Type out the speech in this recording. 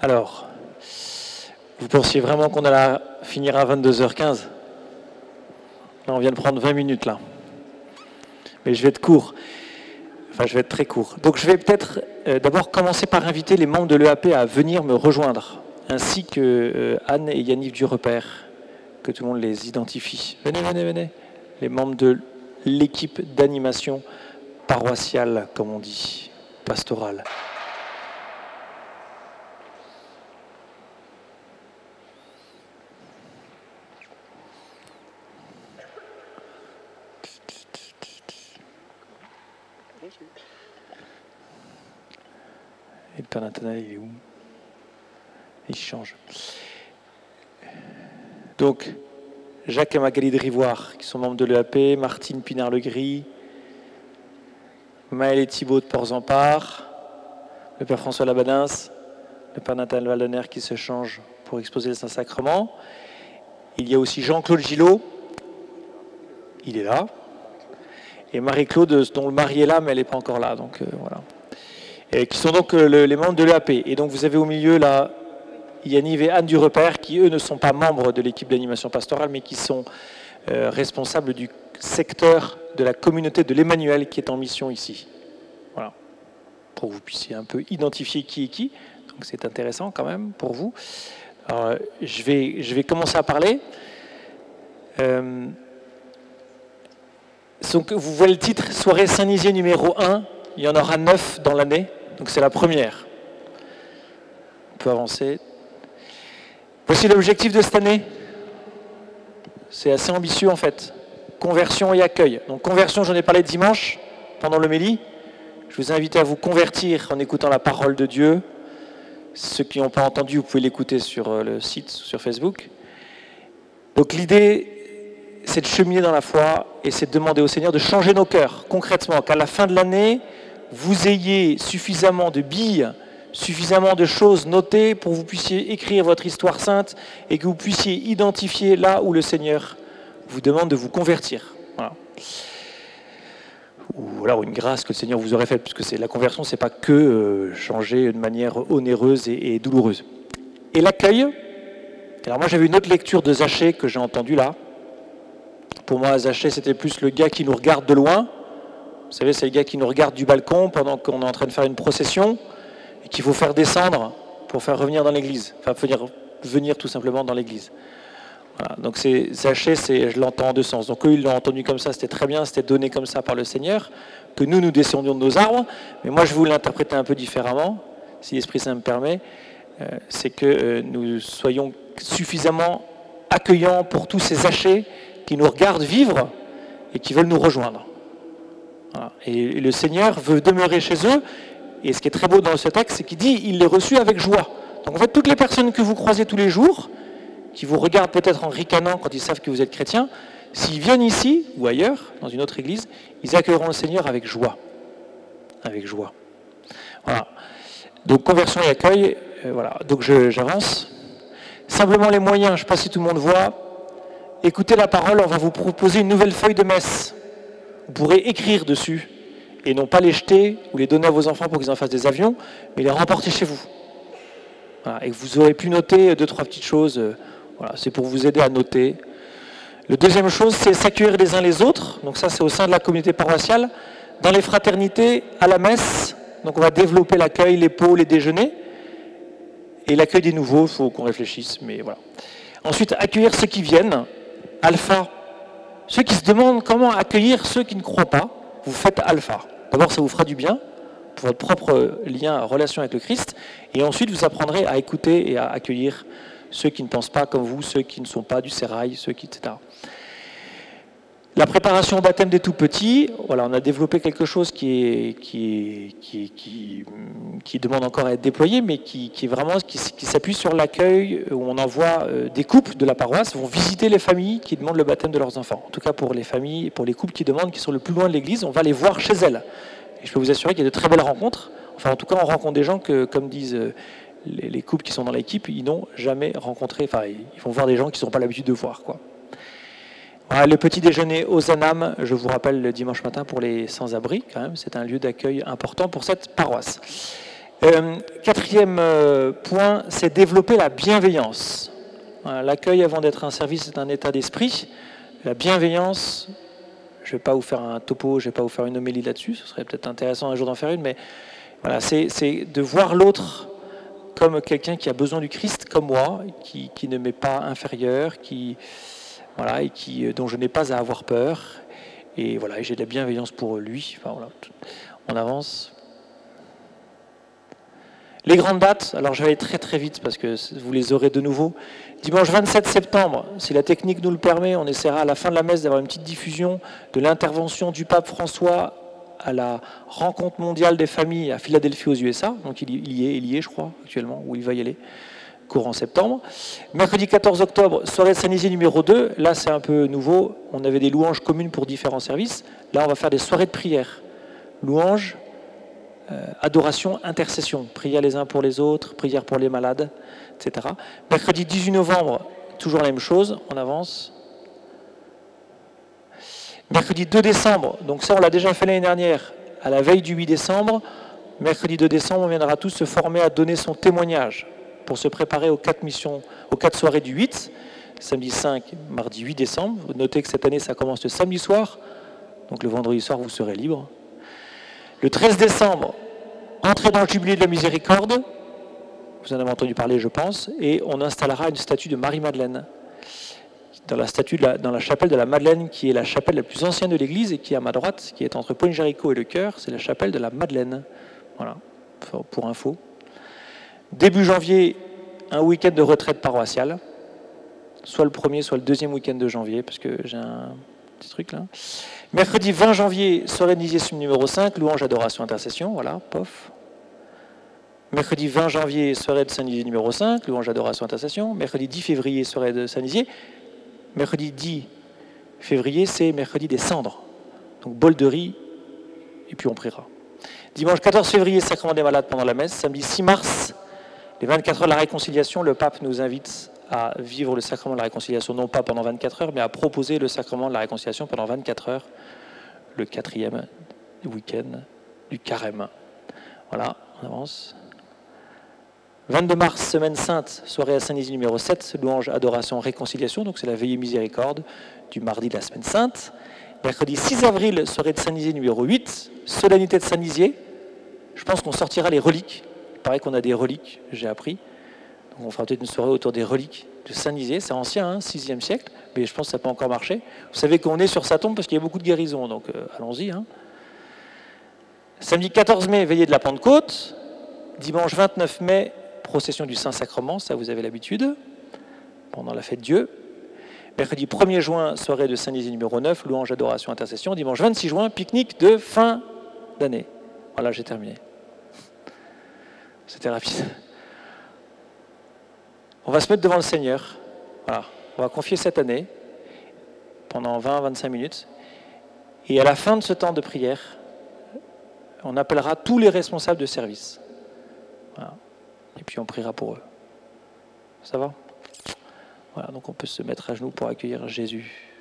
Alors, vous pensiez vraiment qu'on allait finir à 22h15? Là, on vient de prendre 20 minutes, là. Mais je vais être court. Enfin, je vais être très court. Donc, je vais peut-être d'abord commencer par inviter les membres de l'EAP à venir me rejoindre, ainsi que Anne et Yannick du Repère, que tout le monde les identifie. Venez, venez, venez. Les membres de l'équipe d'animation paroissiale, comme on dit, pastorale. Et le Père Nathanaël, il est où? Il change. Donc, Jacques et Magali de Rivoire, qui sont membres de l'EAP, Martine Pinard-Legris, Maël et Thibault de Port-Zampar, le Père François Labadins, le Père Nathanaël Valdener qui se change pour exposer le Saint-Sacrement. Il y a aussi Jean-Claude Gillot, il est là, et Marie-Claude, dont le mari est là, mais elle n'est pas encore là, donc voilà. Et qui sont donc les membres de l'EAP. Et donc vous avez au milieu là Yannick et Anne du Repère, qui eux ne sont pas membres de l'équipe d'animation pastorale, mais qui sont responsables du secteur de la communauté de l'Emmanuel qui est en mission ici. Voilà. Pour que vous puissiez un peu identifier qui est qui. Donc c'est intéressant quand même pour vous. Alors, je vais commencer à parler. Donc, vous voyez le titre, Soirée Saint-Nizier numéro 1. Il y en aura 9 dans l'année. Donc c'est la première. On peut avancer. Voici l'objectif de cette année. C'est assez ambitieux en fait. Conversion et accueil. Donc conversion, j'en ai parlé dimanche pendant l'homélie. Je vous invite à vous convertir en écoutant la parole de Dieu. Ceux qui n'ont pas entendu, vous pouvez l'écouter sur le site, sur Facebook. Donc l'idée, c'est de cheminer dans la foi et c'est de demander au Seigneur de changer nos cœurs concrètement, qu'à la fin de l'année, vous ayez suffisamment de billes, suffisamment de choses notées pour que vous puissiez écrire votre histoire sainte et que vous puissiez identifier là où le Seigneur vous demande de vous convertir. Voilà. Ou alors une grâce que le Seigneur vous aurait faite, puisque la conversion, c'est pas que changer de manière onéreuse et douloureuse. Et l'accueil, alors moi j'avais une autre lecture de Zachée que j'ai entendue là. Pour moi, Zachée, c'était plus le gars qui nous regarde de loin. Vous savez, c'est le gars qui nous regarde du balcon pendant qu'on est en train de faire une procession et qu'il faut faire descendre pour faire revenir dans l'église. Enfin, venir tout simplement dans l'église. Voilà. Donc Zachée, je l'entends en deux sens. Donc eux, ils l'ont entendu comme ça, c'était très bien, c'était donné comme ça par le Seigneur, que nous descendions de nos arbres. Mais moi, je voulais l'interpréter un peu différemment, si l'Esprit Saint me permet. C'est que nous soyons suffisamment accueillants pour tous ces Zachées qui nous regardent vivre et qui veulent nous rejoindre. Voilà. Et le Seigneur veut demeurer chez eux. Et ce qui est très beau dans ce texte, c'est qu'il dit « il les reçut avec joie ». Donc en fait, toutes les personnes que vous croisez tous les jours, qui vous regardent peut-être en ricanant quand ils savent que vous êtes chrétien, s'ils viennent ici ou ailleurs, dans une autre église, ils accueilleront le Seigneur avec joie. Avec joie. Voilà. Donc conversion et accueil, voilà. Donc j'avance. Simplement les moyens, je ne sais pas si tout le monde voit. Écoutez la parole, on va vous proposer une nouvelle feuille de messe. Vous pourrez écrire dessus, et non pas les jeter ou les donner à vos enfants pour qu'ils en fassent des avions, mais les remporter chez vous. Voilà. Et que vous aurez pu noter 2-3 petites choses. Voilà. C'est pour vous aider à noter. La deuxième chose, c'est s'accueillir les uns les autres. Donc ça, c'est au sein de la communauté paroissiale. Dans les fraternités, à la messe, donc on va développer l'accueil, les pots, les déjeuners. Et l'accueil des nouveaux, il faut qu'on réfléchisse, mais voilà. Ensuite, accueillir ceux qui viennent. Alpha. Ceux qui se demandent comment accueillir ceux qui ne croient pas, vous faites alpha. D'abord, ça vous fera du bien pour votre propre lien, relation avec le Christ. Et ensuite, vous apprendrez à écouter et à accueillir ceux qui ne pensent pas comme vous, ceux qui ne sont pas du sérail, ceux qui, etc. La préparation au baptême des tout-petits, voilà, on a développé quelque chose qui demande encore à être déployé, mais qui s'appuie sur l'accueil où on envoie des couples de la paroisse vont visiter les familles qui demandent le baptême de leurs enfants. En tout cas pour les familles, pour les couples qui demandent, qui sont le plus loin de l'église, on va les voir chez elles. Et je peux vous assurer qu'il y a de très belles rencontres. Enfin, en tout cas, on rencontre des gens que, comme disent les couples qui sont dans l'équipe, ils n'ont jamais rencontré. Enfin, ils vont voir des gens qui n'ont pas l'habitude de voir, quoi. Voilà, le petit déjeuner aux Anames, je vous rappelle, le dimanche matin pour les sans-abri, quand même, c'est un lieu d'accueil important pour cette paroisse. Quatrième point, c'est développer la bienveillance. Voilà, l'accueil avant d'être un service, c'est un état d'esprit. La bienveillance, je ne vais pas vous faire un topo, je ne vais pas vous faire une homélie là-dessus, ce serait peut-être intéressant un jour d'en faire une, mais voilà, c'est de voir l'autre comme quelqu'un qui a besoin du Christ, comme moi, qui ne m'est pas inférieur, voilà, et dont je n'ai pas à avoir peur. Et voilà, j'ai de la bienveillance pour lui. Enfin, voilà. On avance. Les grandes dates, alors je vais aller très très vite parce que vous les aurez de nouveau. Dimanche 27 septembre, si la technique nous le permet, on essaiera à la fin de la messe d'avoir une petite diffusion de l'intervention du pape François à la rencontre mondiale des familles à Philadelphie aux USA. Donc il y est, je crois, actuellement, où il va y aller, courant septembre. Mercredi 14 octobre, soirée de Saint-Nizier numéro 2. Là, c'est un peu nouveau. On avait des louanges communes pour différents services. Là, on va faire des soirées de prière. Louanges, adoration, intercession. Prière les uns pour les autres, prière pour les malades, etc. Mercredi 18 novembre, toujours la même chose. On avance. Mercredi 2 décembre, donc ça on l'a déjà fait l'année dernière, à la veille du 8 décembre, mercredi 2 décembre, on viendra tous se former à donner son témoignage pour se préparer aux 4 missions, aux 4 soirées du 8, samedi 5, mardi 8 décembre. Notez que cette année ça commence le samedi soir, donc le vendredi soir vous serez libre. Le 13 décembre, entrée dans le jubilé de la miséricorde, vous en avez entendu parler je pense, et on installera une statue de Marie-Madeleine. Dans la chapelle de la Madeleine, qui est la chapelle la plus ancienne de l'église et qui est à ma droite, qui est entre Pointe-Jéricho et le Chœur, c'est la chapelle de la Madeleine. Voilà, pour info. Début janvier, un week-end de retraite paroissiale, soit le premier, soit le deuxième week-end de janvier, parce que j'ai un petit truc là. Mercredi 20 janvier, soirée de Nizier numéro 5, louange, adoration, intercession, voilà, pof. Mercredi 20 janvier, soirée de Saint-Nizier numéro 5, louange, adoration, intercession. Mercredi 10 février, soirée de Saint-Nizier. Mercredi 10 février, c'est mercredi des cendres. Donc bol de riz, et puis on priera. Dimanche 14 février, sacrement des malades pendant la messe. Samedi 6 mars, les 24 heures de la réconciliation, le pape nous invite à vivre le sacrement de la réconciliation, non pas pendant 24 heures, mais à proposer le sacrement de la réconciliation pendant 24 heures, le 4e week-end du carême. Voilà, on avance. 22 mars, semaine sainte, soirée à Saint-Nizier numéro 7, louange, adoration, réconciliation, donc c'est la veillée miséricorde du mardi de la semaine sainte. Mercredi 6 avril, soirée de Saint-Nizier numéro 8, solennité de Saint-Nizier. Je pense qu'on sortira les reliques. Il paraît qu'on a des reliques, j'ai appris. Donc on fera peut-être une soirée autour des reliques de Saint-Nizier. C'est ancien, hein, 6e siècle, mais je pense que ça peut encore marcher. Vous savez qu'on est sur sa tombe parce qu'il y a beaucoup de guérisons, donc allons-y. Hein. Samedi 14 mai, veillée de la Pentecôte. Dimanche 29 mai, procession du Saint-Sacrement, ça vous avez l'habitude, pendant la fête Dieu. Mercredi 1er juin, soirée de Saint-Nizier numéro 9, louange, adoration, intercession. Dimanche 26 juin, pique-nique de fin d'année. Voilà, j'ai terminé. C'était rapide. On va se mettre devant le Seigneur. Voilà. On va confier cette année pendant 20-25 minutes. Et à la fin de ce temps de prière, on appellera tous les responsables de service. Voilà. Et puis on priera pour eux. Ça va ? Voilà, donc on peut se mettre à genoux pour accueillir Jésus.